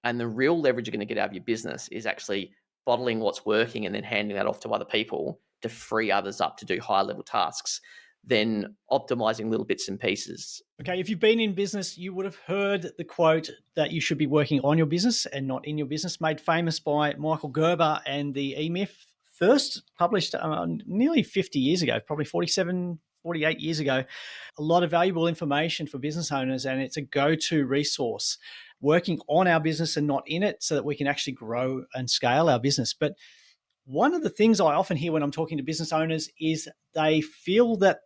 And the real leverage you're going to get out of your business is actually bottling what's working and then handing that off to other people to free others up to do higher level tasks, then optimizing little bits and pieces. Okay, if you've been in business, you would have heard the quote that you should be working on your business and not in your business, made famous by Michael Gerber and the E-Myth, first published nearly 50 years ago, probably 47, 48 years ago. A lot of valuable information for business owners, and it's a go-to resource, working on our business and not in it, so that we can actually grow and scale our business. But one of the things I often hear when I'm talking to business owners is they feel that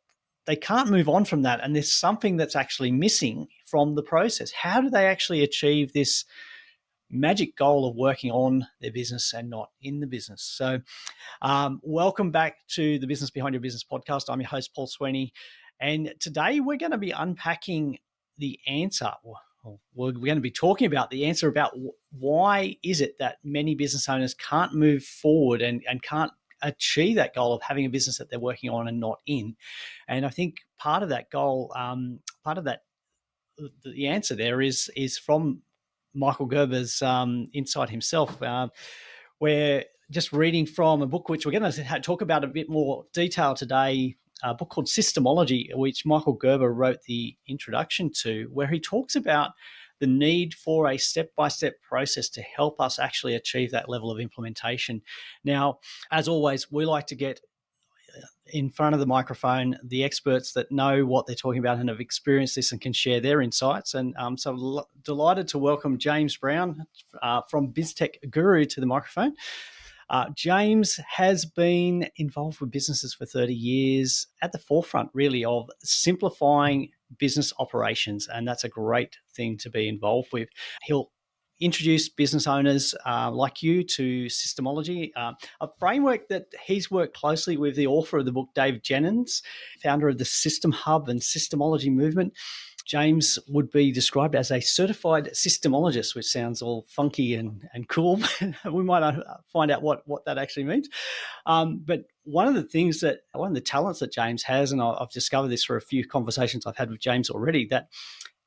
they can't move on from that, and there's something that's actually missing from the process. How do they actually achieve this magic goal of working on their business and not in the business? So welcome back to the Business Behind Your Business podcast. I'm your host, Paul Sweeney, and today we're going to be unpacking the answer. We're going to be talking about the answer about why is it that many business owners can't move forward and can't achieve that goal of having a business that they're working on and not in. And I think part of that goal, the answer there is from Michael Gerber's insight himself, where just reading from a book which we're going to talk about a bit more detail today, a book called Systemology, which Michael Gerber wrote the introduction to, where he talks about the need for a step-by-step process to help us actually achieve that level of implementation. Now, as always, we like to get in front of the microphone the experts that know what they're talking about and have experienced this and can share their insights. And so delighted to welcome James Brown from BizTech Guru to the microphone. James has been involved with businesses for 30 years, at the forefront really of simplifying business operations, and that's a great thing to be involved with. He'll introduce business owners like you to Systemology, a framework that he's worked closely with the author of the book, Dave Jennings, founder of the System Hub and Systemology movement. James would be described as a certified systemologist, which sounds all funky and cool. We might find out what that actually means. But one of the talents that James has, and I've discovered this through a few conversations I've had with James already, that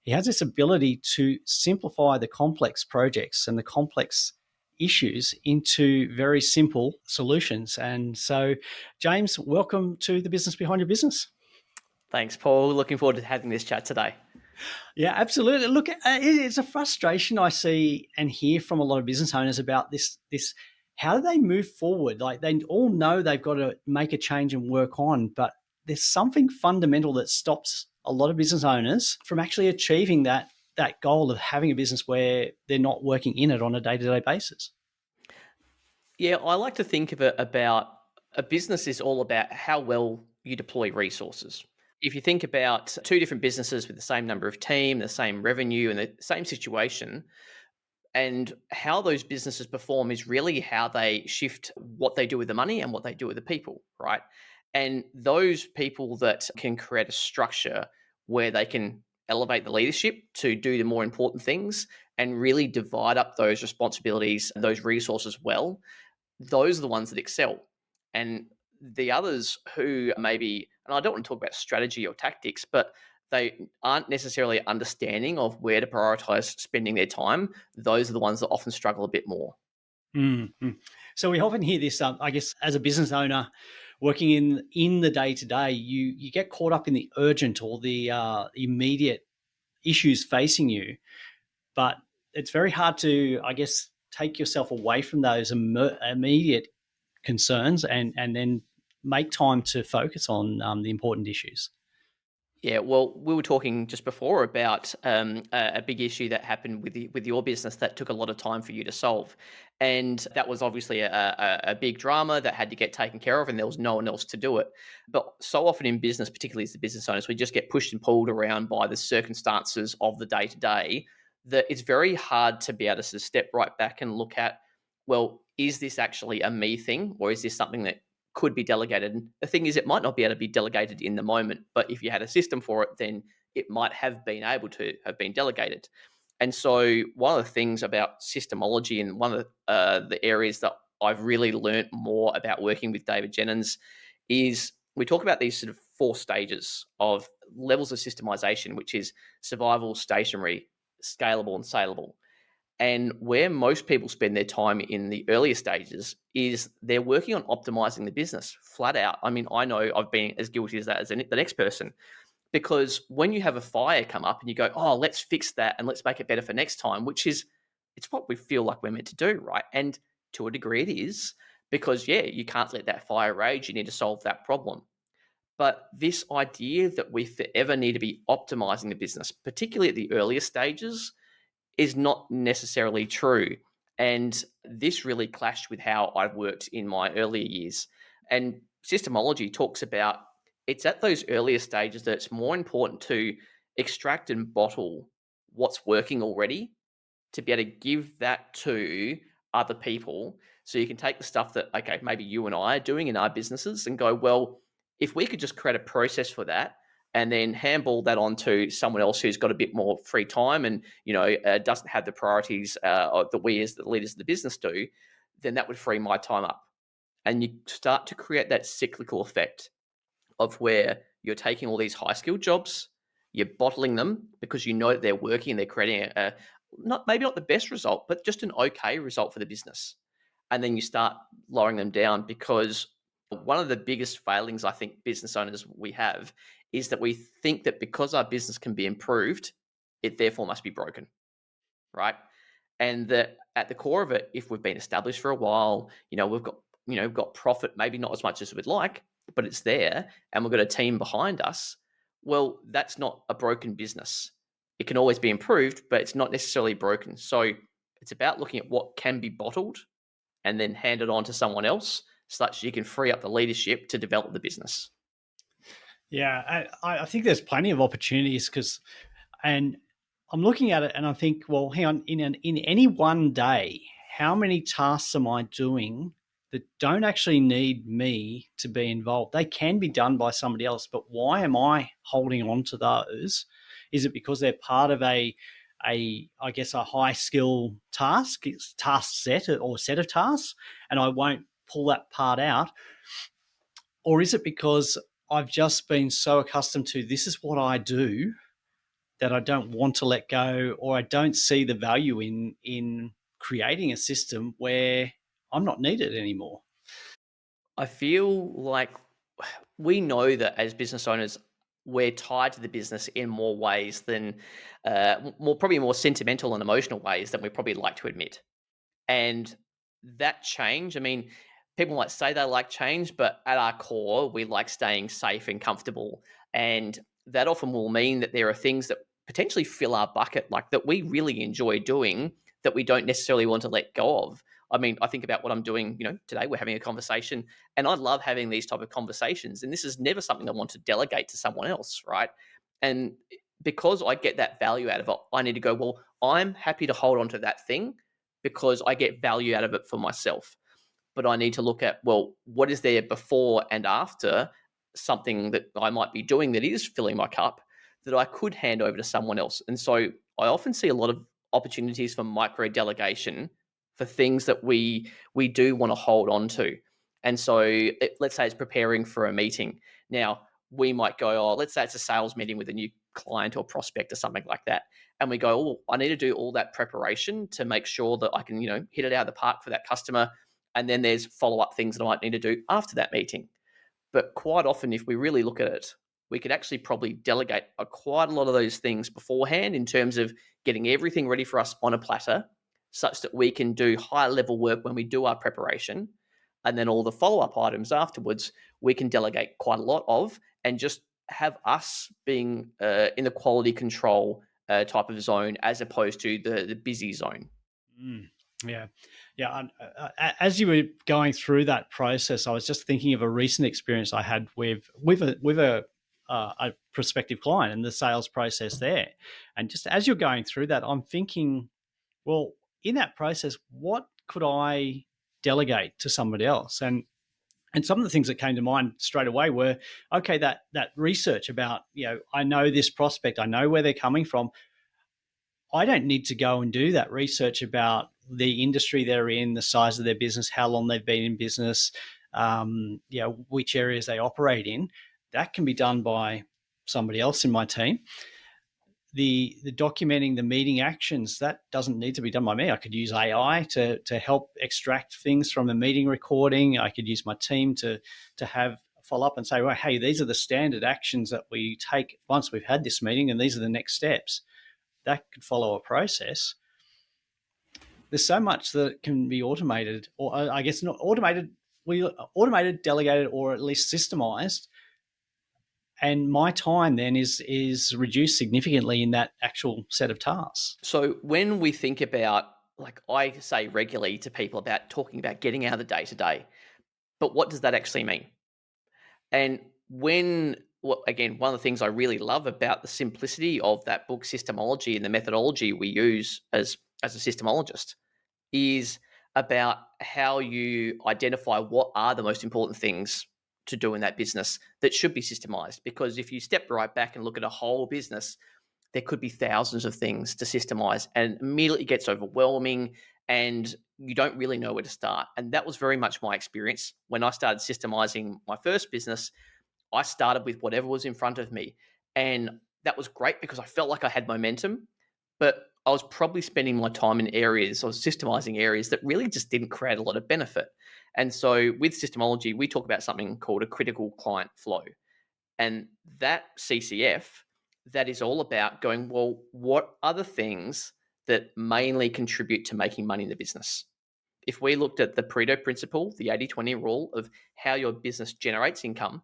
he has this ability to simplify the complex projects and the complex issues into very simple solutions. And so, James, welcome to the Business Behind Your Business. Thanks, Paul. Looking forward to having this chat today. Yeah, absolutely. Look, it's a frustration I see and hear from a lot of business owners about this. How do they move forward? Like, they all know they've got to make a change and work on, but there's something fundamental that stops a lot of business owners from actually achieving that goal of having a business where they're not working in it on a day-to-day basis. Yeah, I like to think of it about a business is all about how well you deploy resources. If you think about two different businesses with the same number of team, the same revenue, and the same situation, and how those businesses perform is really how they shift what they do with the money and what they do with the people, right? And those people that can create a structure where they can elevate the leadership to do the more important things and really divide up those responsibilities and those resources well, those are the ones that excel. And the others who maybe, and I don't want to talk about strategy or tactics, but they aren't necessarily understanding of where to prioritize spending their time, those are the ones that often struggle a bit more. Mm-hmm. So we often hear this, I guess, as a business owner working in the day-to-day, you get caught up in the urgent or the immediate issues facing you, but it's very hard to, I guess, take yourself away from those immediate concerns and then make time to focus on the important issues. Yeah, well, we were talking just before about a big issue that happened with your business that took a lot of time for you to solve, and that was obviously a big drama that had to get taken care of, and there was no one else to do it. But so often in business, particularly as the business owners, we just get pushed and pulled around by the circumstances of the day to day. That it's very hard to be able to sort of step right back and look at, well, is this actually a me thing, or is this something that could be delegated? And the thing is, it might not be able to be delegated in the moment, but if you had a system for it, then it might have been able to have been delegated. And so one of the things about systemology, and one of the areas that I've really learnt more about working with David Jennings, is we talk about these sort of 4 stages of levels of systemization, which is survival, stationary, scalable, and saleable. And where most people spend their time in the earlier stages is they're working on optimizing the business flat out. I mean, I know I've been as guilty as that as the next person, because when you have a fire come up and you go, oh, let's fix that and let's make it better for next time, which is, it's what we feel like we're meant to do, right? And to a degree it is, because yeah, you can't let that fire rage. You need to solve that problem. But this idea that we forever need to be optimizing the business, particularly at the earlier stages, is not necessarily true. And this really clashed with how I've worked in my earlier years. And Systemology talks about, it's at those earlier stages that it's more important to extract and bottle what's working already, to be able to give that to other people. So you can take the stuff that, okay, maybe you and I are doing in our businesses and go, well, if we could just create a process for that and then handball that onto someone else who's got a bit more free time and, doesn't have the priorities that we as the leaders of the business do, then that would free my time up. And you start to create that cyclical effect of where you're taking all these high skilled jobs, you're bottling them because you know that they're working and they're creating a not, maybe not the best result, but just an okay result for the business. And then you start lowering them down, because one of the biggest failings I think business owners we have is that we think that because our business can be improved, it therefore must be broken, right? And that at the core of it, if we've been established for a while, we've got profit, maybe not as much as we'd like, but it's there, and we've got a team behind us. Well, that's not a broken business. It can always be improved, but it's not necessarily broken. So it's about looking at what can be bottled and then hand it on to someone else, such that you can free up the leadership to develop the business. Yeah, I think there's plenty of opportunities and I'm looking at it and I think, well, hang on, in any one day, how many tasks am I doing that don't actually need me to be involved? They can be done by somebody else, but why am I holding on to those? Is it because they're part of I guess a high skill task set or set of tasks, and I won't pull that part out? Or is it because I've just been so accustomed to this is what I do that I don't want to let go, or I don't see the value in creating a system where I'm not needed anymore? I feel like we know that as business owners, we're tied to the business in more ways than, probably more sentimental and emotional ways than we probably like to admit. And that change, I mean, people might say they like change, but at our core, we like staying safe and comfortable. And that often will mean that there are things that potentially fill our bucket, like that we really enjoy doing, that we don't necessarily want to let go of. I mean, I think about what I'm doing, today we're having a conversation, and I love having these type of conversations. And this is never something I want to delegate to someone else, right? And because I get that value out of it, I need to go, well, I'm happy to hold on to that thing because I get value out of it for myself. But I need to look at, well, what is there before and after something that I might be doing that is filling my cup that I could hand over to someone else. And so I often see a lot of opportunities for micro delegation for things that we do want to hold on to. And so let's say it's preparing for a meeting. Now, we might go, oh, let's say it's a sales meeting with a new client or prospect or something like that. And we go, oh, I need to do all that preparation to make sure that I can, hit it out of the park for that customer. And then there's follow up things that I might need to do after that meeting. But quite often, if we really look at it, we could actually probably delegate quite a lot of those things beforehand in terms of getting everything ready for us on a platter, such that we can do high level work when we do our preparation. And then all the follow up items afterwards, we can delegate quite a lot of, and just have us being in the quality control type of zone as opposed to the busy zone. Mm, yeah, yeah. As you were going through that process, I was just thinking of a recent experience I had with a prospective client and the sales process there. And just as you're going through that, I'm thinking, well, in that process, what could I delegate to somebody else? And some of the things that came to mind straight away were, okay, that research about, I know this prospect, I know where they're coming from. I don't need to go and do that research about the industry they're in, the size of their business, how long they've been in business, which areas they operate in. That can be done by somebody else in my team. the documenting the meeting actions, that doesn't need to be done by me. I could use AI to help extract things from the meeting recording. I could use my team to have follow up and say, well, hey, these are the standard actions that we take once we've had this meeting, and these are the next steps. That could follow a process. There's so much that can be automated, or I guess not automated, we automated, delegated, or at least systemized. And my time then is reduced significantly in that actual set of tasks. So when we think about, like I say regularly to people about talking about getting out of the day to day, but what does that actually mean? And well, again, one of the things I really love about the simplicity of that book, Systemology, and the methodology we use as a systemologist is about how you identify what are the most important things to do in that business that should be systemized. Because if you step right back and look at a whole business, there could be thousands of things to systemize, and immediately gets overwhelming and you don't really know where to start. And that was very much my experience when I started systemizing my first business. I started with whatever was in front of me. And that was great because I felt like I had momentum, but I was probably spending my time in areas or systemizing areas that really just didn't create a lot of benefit. And so with Systemology, we talk about something called a critical client flow. And that CCF, that is all about going, well, what are the things that mainly contribute to making money in the business? If we looked at the Pareto principle, the 80-20 rule of how your business generates income,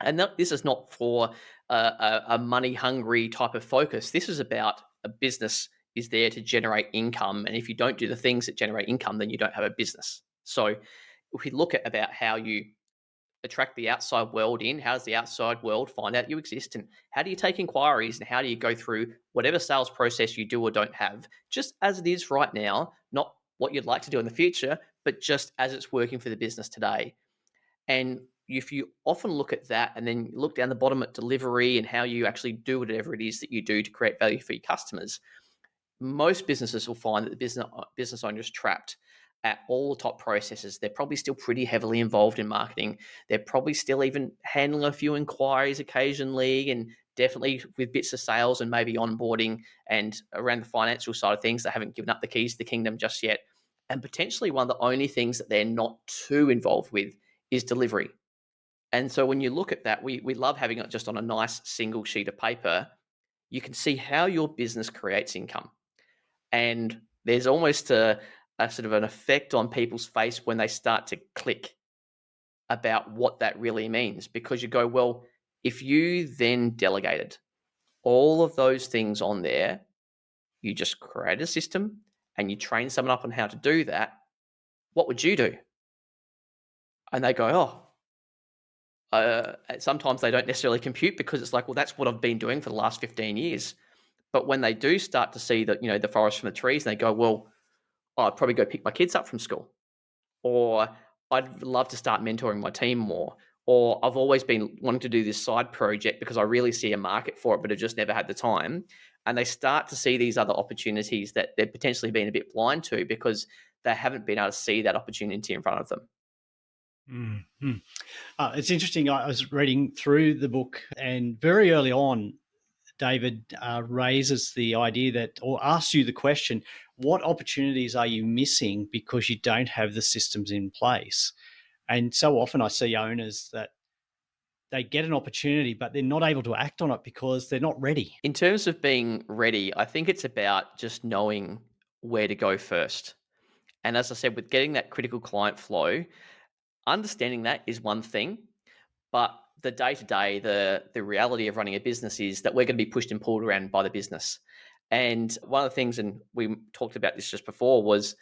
and this is not for a money hungry type of focus. This is about a business is there to generate income. And if you don't do the things that generate income, then you don't have a business. So if we look at about how you attract the outside world in, how does the outside world find out you exist? And how do you take inquiries? And how do you go through whatever sales process you do or don't have, just as it is right now, not what you'd like to do in the future, but just as it's working for the business today. And if you often look at that and then look down the bottom at delivery and how you actually do whatever it is that you do to create value for your customers, most businesses will find that the business owner is trapped at all the top processes. They're probably still pretty heavily involved in marketing. They're probably still even handling a few inquiries occasionally, and definitely with bits of sales and maybe onboarding and around the financial side of things. They haven't given up the keys to the kingdom just yet. And potentially one of the only things that they're not too involved with is delivery. And so when you look at that, we love having it just on a nice single sheet of paper. You can see how your business creates income. And there's almost a sort of an effect on people's face when they start to click about what that really means, because you go, well, if you then delegated all of those things on there, you just create a system and you train someone up on how to do that, what would you do? And they go, sometimes they don't necessarily compute, because it's like, well, that's what I've been doing for the last 15 years. But when they do start to see that, the forest from the trees, and they go, well, I'd probably go pick my kids up from school, or I'd love to start mentoring my team more, or I've always been wanting to do this side project because I really see a market for it, but have just never had the time. And they start to see these other opportunities that they've potentially been a bit blind to because they haven't been able to see that opportunity in front of them. Mm-hmm. It's interesting. I was reading through the book, and very early on, David raises the idea that, or asks you the question, what opportunities are you missing because you don't have the systems in place? And so often I see owners that they get an opportunity, but they're not able to act on it because they're not ready. In terms of being ready, I think it's about just knowing where to go first. And as I said, with getting that critical client flow, understanding that is one thing, but the day to day, the reality of running a business is that we're going to be pushed and pulled around by the business. And one of the things, and we talked about this just before, was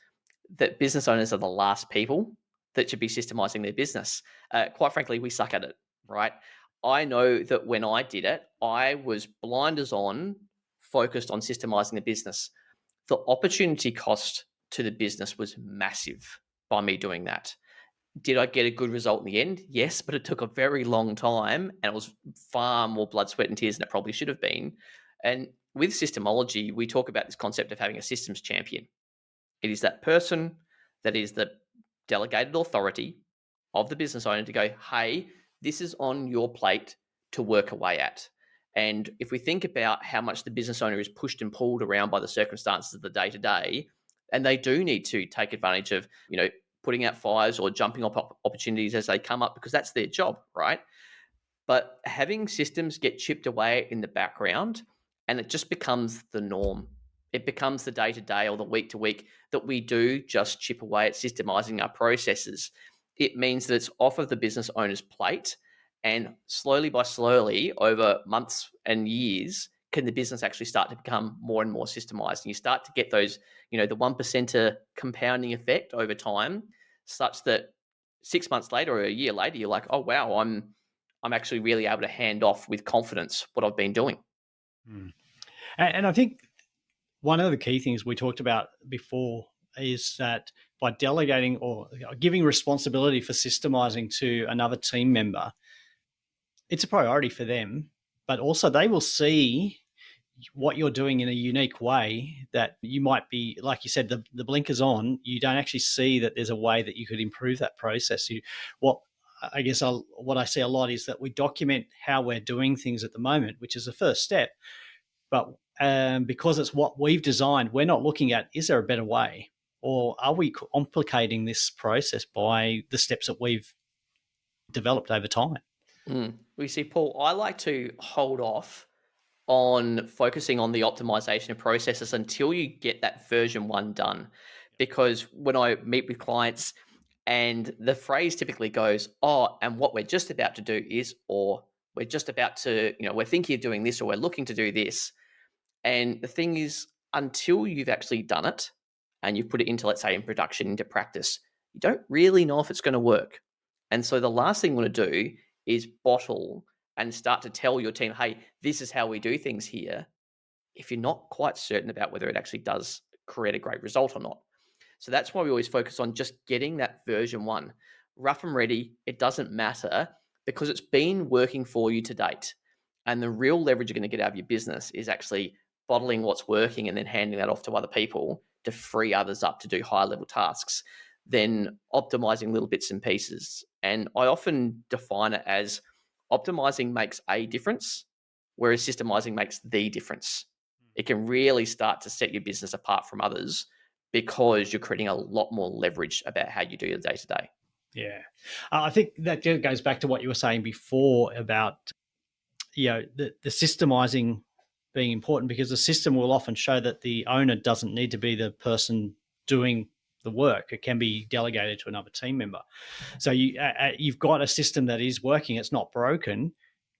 that business owners are the last people that should be systemizing their business. Quite frankly, we suck at it, right? I know that when I did it, I was blinders on, focused on systemizing the business. The opportunity cost to the business was massive by me doing that. Did I get a good result in the end? Yes, but it took a very long time and it was far more blood, sweat, and tears than it probably should have been. And with Systemology, we talk about this concept of having a systems champion. It is that person that is the delegated authority of the business owner to go, hey, this is on your plate to work away at. And if we think about how much the business owner is pushed and pulled around by the circumstances of the day to day, and they do need to take advantage of, putting out fires or jumping up opportunities as they come up because that's their job, right? But having systems get chipped away in the background and it just becomes the norm. It becomes the day to day or the week to week that we do just chip away at systemizing our processes. It means that it's off of the business owner's plate. And slowly by slowly, over months and years, can the business actually start to become more and more systemized. And you start to get those, the 1% compounding effect over time, such that 6 months later or a year later, you're like, oh, wow, I'm actually really able to hand off with confidence what I've been doing. Mm. And I think one of the key things we talked about before is that by delegating or giving responsibility for systemizing to another team member, it's a priority for them, but also they will see what you're doing in a unique way that you might be, like you said, the blinkers on. You don't actually see that there's a way that you could improve that process. What I guess what I see a lot is that we document how we're doing things at the moment, which is the first step. But because it's what we've designed, we're not looking at, is there a better way? Or are we complicating this process by the steps that we've developed over time? We see, Paul, I like to hold off on focusing on the optimization of processes until you get that version one done. Because when I meet with clients, and the phrase typically goes, oh, and what we're just about to do is, or we're just about to, we're thinking of doing this, or we're looking to do this. And the thing is, until you've actually done it and you've put it into, let's say, in production, into practice, you don't really know if it's going to work. And so the last thing you want to do is bottle and start to tell your team, hey, this is how we do things here, if you're not quite certain about whether it actually does create a great result or not. So that's why we always focus on just getting that version one. Rough and ready, it doesn't matter because it's been working for you to date. And the real leverage you're going to get out of your business is actually bottling what's working and then handing that off to other people to free others up to do higher level tasks, then optimizing little bits and pieces. And I often define it as optimizing makes a difference, whereas systemizing makes the difference. It can really start to set your business apart from others because you're creating a lot more leverage about how you do your day to day. Yeah. I think that goes back to what you were saying before about, the systemizing being important, because the system will often show that the owner doesn't need to be the person doing the work. It can be delegated to another team member. So you've got a system that is working. It's not broken,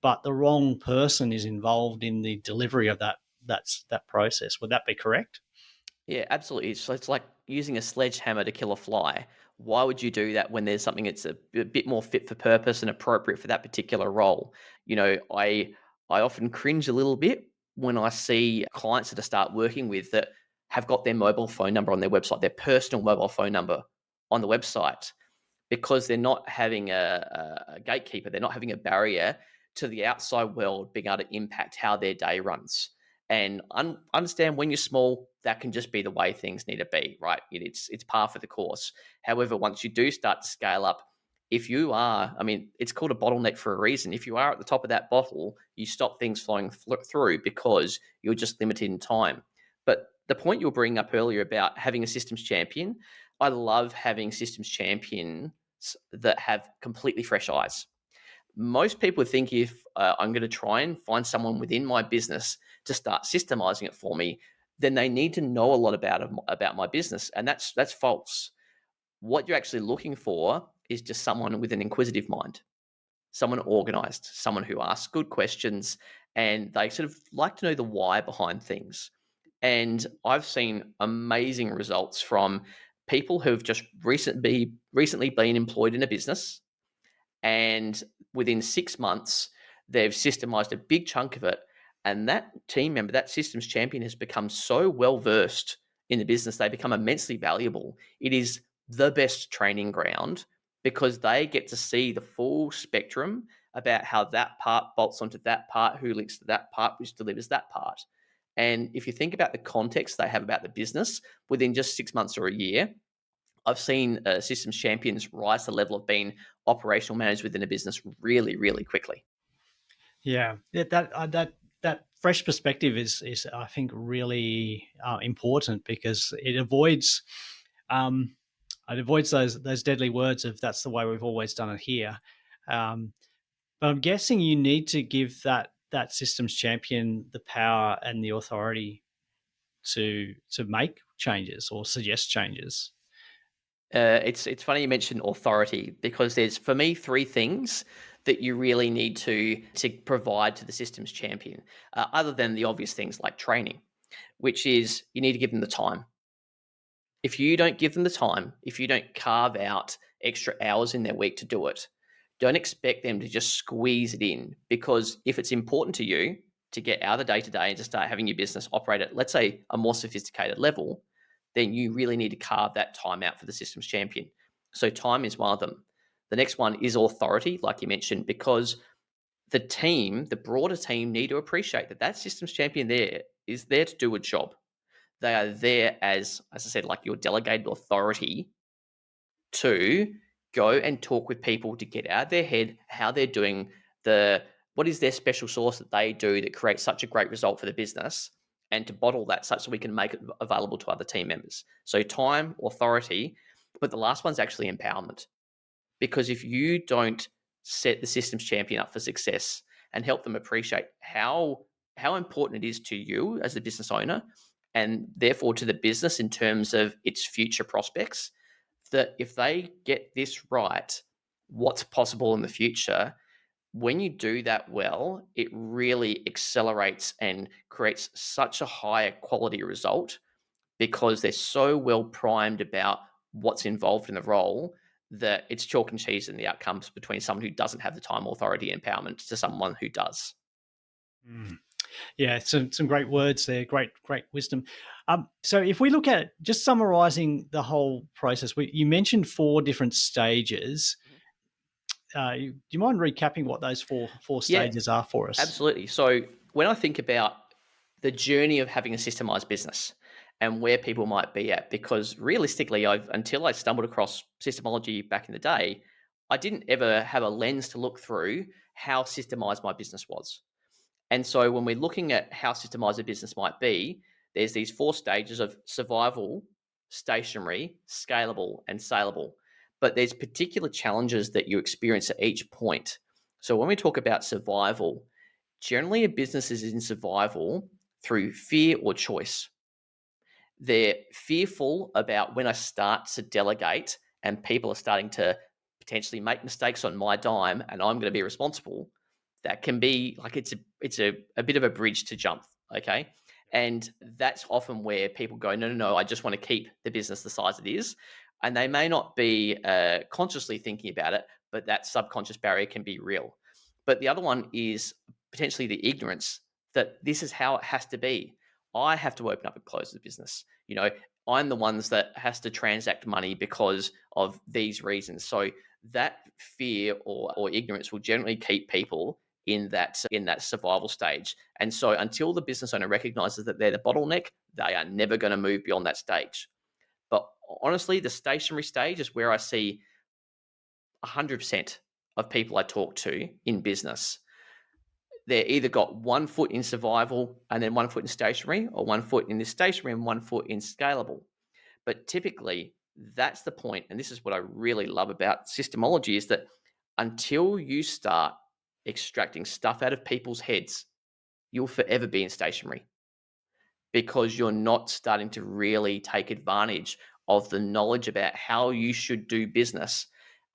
but the wrong person is involved in the delivery of that process. Would that be correct? Yeah, absolutely. So it's like using a sledgehammer to kill a fly. Why would you do that when there's something that's a bit more fit for purpose and appropriate for that particular role? I often cringe a little bit when I see clients that I start working with that have got their mobile phone number on their website, their personal mobile phone number on the website, because they're not having a gatekeeper, they're not having a barrier to the outside world being able to impact how their day runs. And understand when you're small, that can just be the way things need to be, right? It's par for the course. However, once you do start to scale up, if you are, I mean, it's called a bottleneck for a reason. If you are at the top of that bottle, you stop things flowing through because you're just limited in time. But the point you were bringing up earlier about having a systems champion, I love having systems champions that have completely fresh eyes. Most people think if I'm going to try and find someone within my business to start systemizing it for me, then they need to know a lot about my business, and that's false. What you're actually looking for is just someone with an inquisitive mind, someone organized, someone who asks good questions, and they sort of like to know the why behind things. And I've seen amazing results from people who've just recently been employed in a business, and within 6 months, they've systemized a big chunk of it. And that team member, that systems champion, has become so well versed in the business, they become immensely valuable. It is the best training ground because they get to see the full spectrum about how that part bolts onto that part, who links to that part, which delivers that part. And if you think about the context they have about the business within just 6 months or a year, I've seen systems champions rise to the level of being operational managers within a business really, really quickly. Yeah, that that fresh perspective is I think really important, because um, it avoids those deadly words of "that's the way we've always done it here." Um, but I'm guessing you need to give that systems champion the power and the authority to make changes or suggest changes. It's funny you mentioned authority, because there's, for me, three things that you really need to provide to the systems champion, other than the obvious things like training, which is you need to give them the time. If you don't give them the time, if you don't carve out extra hours in their week to do it, don't expect them to just squeeze it in. Because if it's important to you to get out of the day to day and to start having your business operate at, let's say, a more sophisticated level, then you really need to carve that time out for the systems champion. So, time is one of them. The next one is authority, like you mentioned, because the team, the broader team, need to appreciate that that systems champion there is there to do a job. They are there as I said, like your delegated authority to go and talk with people to get out of their head how they're doing, the what is their special sauce that they do that creates such a great result for the business, and to bottle that such that we can make it available to other team members. So time, authority, but the last one's actually empowerment. Because if you don't set the systems champion up for success and help them appreciate how important it is to you as the business owner, and therefore to the business in terms of its future prospects, that if they get this right, what's possible in the future, when you do that well, it really accelerates and creates such a higher quality result, because they're so well primed about what's involved in the role, that it's chalk and cheese in the outcomes between someone who doesn't have the time, authority, and empowerment to someone who does. Mm. Yeah, some great words there, great wisdom. So if we look at just summarizing the whole process, you mentioned four different stages. Do you mind recapping what those four Yeah, stages are for us? absolutely. So when I think about the journey of having a systemized business and where people might be at, because realistically, until I stumbled across Systemology back in the day, I didn't ever have a lens to look through how systemized my business was. And so when we're looking at how systemized a business might be, there's these four stages of survival, stationary, scalable, and saleable. But there's particular challenges that you experience at each point. So when we talk about survival, generally a business is in survival through fear or choice. They're fearful about when I start to delegate and people are starting to potentially make mistakes on my dime and I'm going to be responsible. That can be like a bit of a bridge to jump. Okay. And that's often where people go, no, no, no, I just want to keep the business the size it is. And they may not be consciously thinking about it, but that subconscious barrier can be real. But the other one is potentially the ignorance that this is how it has to be. I have to open up and close the business. I'm the ones that has to transact money because of these reasons. So that fear or ignorance will generally keep people in that survival stage. And so until the business owner recognizes that they're the bottleneck, they are never going to move beyond that stage. But honestly, the stationary stage is where I see 100% of people I talk to in business. They're either got one foot in survival and then one foot in stationary, or one foot in the stationary and one foot in scalable. But typically, that's the point. And this is what I really love about systemology, is that until you start extracting stuff out of people's heads, you'll forever be in stationary, because you're not starting to really take advantage of the knowledge about how you should do business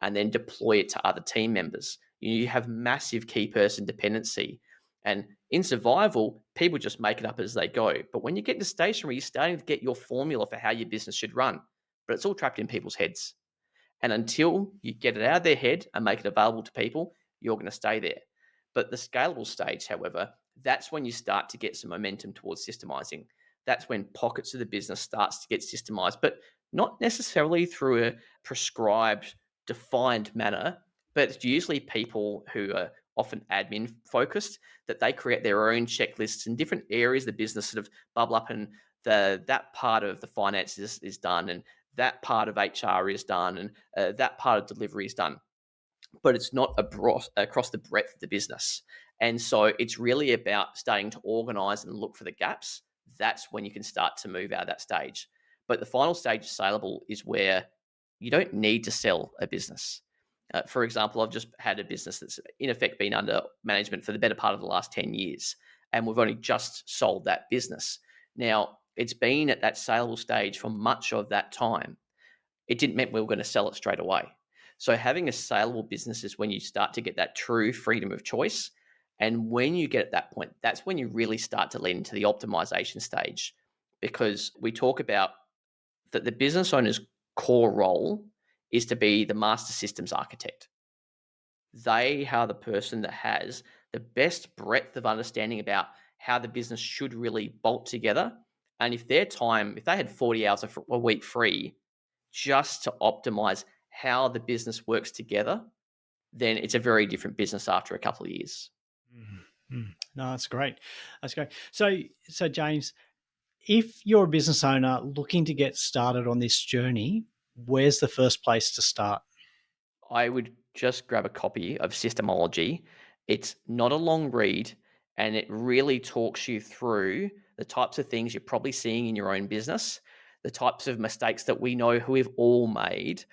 and then deploy it to other team members. You have massive key person dependency. And in survival, people just make it up as they go. But when you get to stationary, you're starting to get your formula for how your business should run. But it's all trapped in people's heads. And until you get it out of their head and make it available to people, you're going to stay there. But the scalable stage, however, that's when you start to get some momentum towards systemizing. That's when pockets of the business starts to get systemized, but not necessarily through a prescribed, defined manner. But it's usually people who are often admin focused, that they create their own checklists in different areas of the business, sort of bubble up, and that part of the finances is done, and that part of HR is done, and that part of delivery is done. But it's not across the breadth of the business. And so it's really about starting to organize and look for the gaps. That's when you can start to move out of that stage. But the final stage of saleable is where you don't need to sell a business. For example, I've just had a business that's in effect been under management for the better part of the last 10 years, and we've only just sold that business. Now, it's been at that saleable stage for much of that time. It didn't mean we were going to sell it straight away. So having a saleable business is when you start to get that true freedom of choice. And when you get at that point, that's when you really start to lean into the optimization stage, because we talk about that the business owner's core role is to be the master systems architect. They are the person that has the best breadth of understanding about how the business should really bolt together. And if they had 40 hours a week free just to optimize how the business works together, then it's a very different business after a couple of years. No, that's great. That's great. So James, if you're a business owner looking to get started on this journey, where's the first place to start? I would just grab a copy of Systemology. It's not a long read, and it really talks you through the types of things you're probably seeing in your own business, the types of mistakes that we know who we've all made,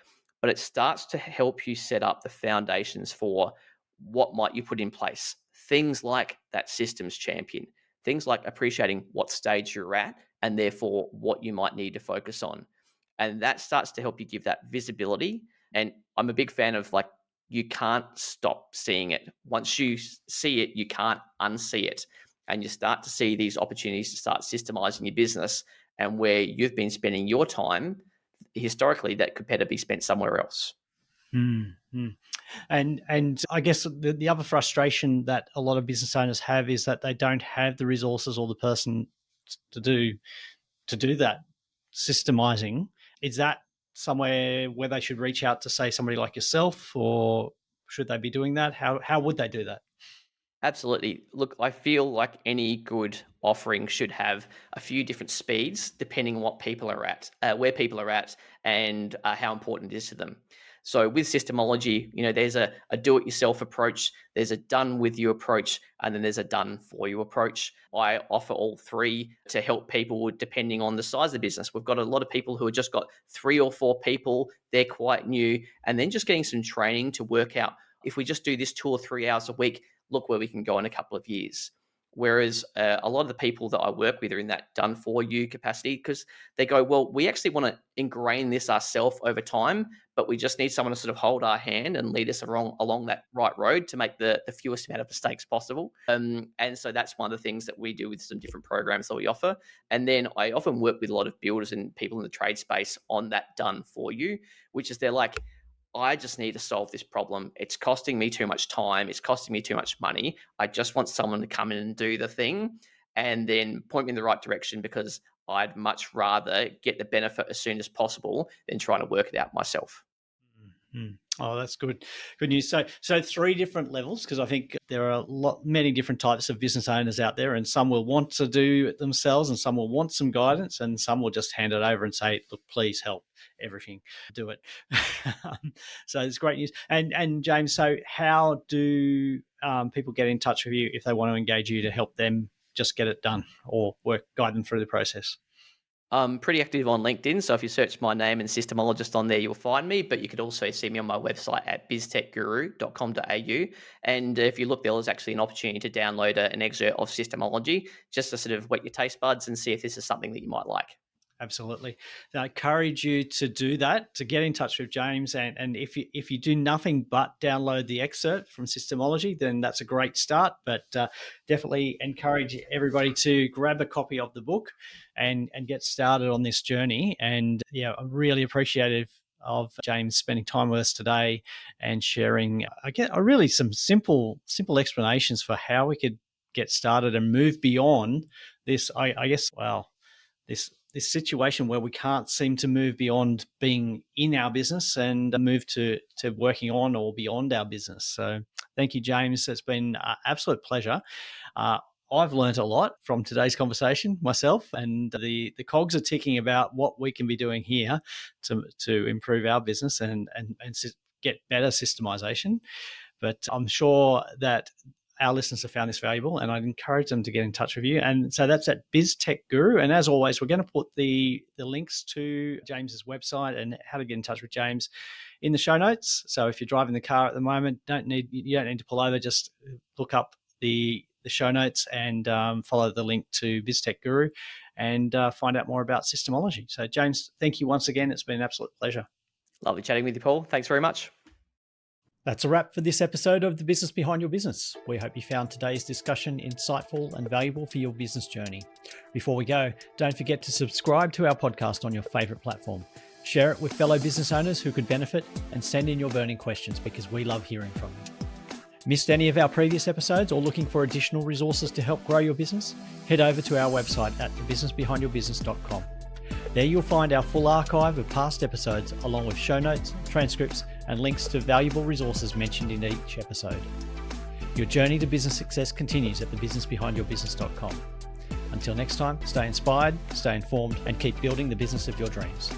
but it starts to help you set up the foundations for what might you put in place. Things like that systems champion, things like appreciating what stage you're at and therefore what you might need to focus on. And that starts to help you give that visibility. And I'm a big fan of like, you can't stop seeing it. Once you see it, you can't unsee it. And you start to see these opportunities to start systemizing your business, and where you've been spending your time historically that could better be spent somewhere else. Mm-hmm. And I guess the other frustration that a lot of business owners have is that they don't have the resources or the person to do that systemizing. Is that somewhere where they should reach out to, say, somebody like yourself, or should they be doing that? How would they do that? Absolutely. Look, I feel like any good offering should have a few different speeds depending on what people are at, where people are at, and how important it is to them. So with Systemology, there's a do-it-yourself approach, there's a done-with-you approach, and then there's a done-for-you approach. I offer all three to help people depending on the size of the business. We've got a lot of people who have just got 3 or 4 people, they're quite new, and then just getting some training to work out if we just do this 2 or 3 hours a week, look where we can go in a couple of years. Whereas a lot of the people that I work with are in that done for you capacity, because they go, well, we actually want to ingrain this ourselves over time, but we just need someone to sort of hold our hand and lead us along that right road to make the fewest amount of mistakes possible. And so that's one of the things that we do with some different programs that we offer. And then I often work with a lot of builders and people in the trade space on that done for you, which is they're like, I just need to solve this problem. It's costing me too much time. It's costing me too much money. I just want someone to come in and do the thing and then point me in the right direction, because I'd much rather get the benefit as soon as possible than trying to work it out myself. Mm. Oh, that's good. Good news. So three different levels, because I think there are many different types of business owners out there, and some will want to do it themselves, and some will want some guidance, and some will just hand it over and say, "Look, please help everything, do it." So it's great news. And James, so how do people get in touch with you if they want to engage you to help them just get it done or guide them through the process? I'm pretty active on LinkedIn, so if you search my name and Systemologist on there, you'll find me. But you could also see me on my website at biztechguru.com.au. And if you look there, there's actually an opportunity to download an excerpt of Systemology just to sort of whet your taste buds and see if this is something that you might like. Absolutely. I encourage you to do that, to get in touch with James. And if you do nothing but download the excerpt from Systemology, then that's a great start. But definitely encourage everybody to grab a copy of the book and get started on this journey. And yeah, I'm really appreciative of James spending time with us today and sharing, I get really some simple explanations for how we could get started and move beyond this, I guess, well, this situation where we can't seem to move beyond being in our business and move to working on or beyond our business. So thank you, James. It's been an absolute pleasure. Uh, I've learned a lot from today's conversation myself, and the cogs are ticking about what we can be doing here to improve our business and get better systemization. But I'm sure that our listeners have found this valuable, and I'd encourage them to get in touch with you. And so that's at BizTech Guru. And as always, we're going to put the links to James's website and how to get in touch with James in the show notes. So if you're driving the car at the moment, you don't need to pull over. Just look up the show notes and follow the link to BizTech Guru and find out more about Systemology. So James, thank you once again. It's been an absolute pleasure. Lovely chatting with you, Paul. Thanks very much. That's a wrap for this episode of The Business Behind Your Business. We hope you found today's discussion insightful and valuable for your business journey. Before we go, don't forget to subscribe to our podcast on your favourite platform. Share it with fellow business owners who could benefit, and send in your burning questions because we love hearing from you. Missed any of our previous episodes or looking for additional resources to help grow your business? Head over to our website at thebusinessbehindyourbusiness.com. There you'll find our full archive of past episodes, along with show notes, transcripts, and links to valuable resources mentioned in each episode. Your journey to business success continues at thebusinessbehindyourbusiness.com. Until next time, stay inspired, stay informed, and keep building the business of your dreams.